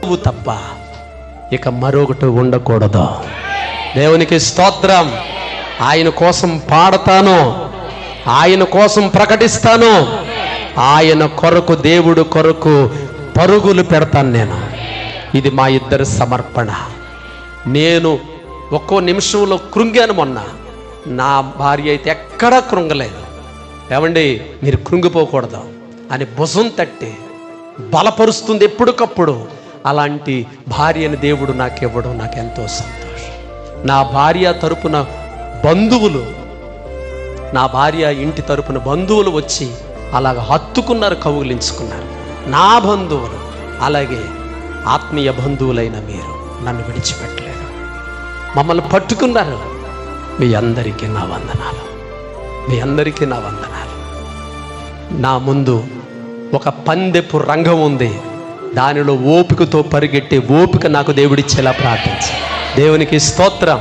నువ్వు తప్ప ఇక మరొకటి ఉండకూడదు. దేవునికి స్తోత్రం. ఆయన కోసం పాడతాను, ఆయన కోసం ప్రకటిస్తాను, ఆయన కొరకు, దేవుడు కొరకు పరుగులు పెడతాను నేను. ఇది మా ఇద్దరి సమర్పణ. నేను ఒక్కో నిమిషంలో కృంగాను. మొన్న నా భార్య అయితే ఎక్కడా కృంగలేదు. ఏమండి, మీరు కృంగిపోకూడదు అని భుజం తట్టి బలపరుస్తుంది ఎప్పటికప్పుడు. అలాంటి భార్యని దేవుడు నాకు ఇవ్వడం నాకు ఎంతో సంతోషం. నా భార్య తరపున బంధువులు, నా భార్య ఇంటి తరపున బంధువులు వచ్చి అలాగ హత్తుకున్నారు, కౌగిలించుకున్నారు. నా బంధువులు, అలాగే ఆత్మీయ బంధువులైన మీరు నన్ను విడిచిపెట్టలేదు, మమ్మల్ని పట్టుకున్నారు. మీ అందరికీ నా వందనాలు, మీ అందరికీ నా వందనాలు. నా ముందు ఒక పందెపు రంగం ఉంది. దానిలో ఓపికతో పరిగెట్టే ఓపిక నాకు దేవుడిచ్చేలా ప్రార్థించి. దేవునికి స్తోత్రం.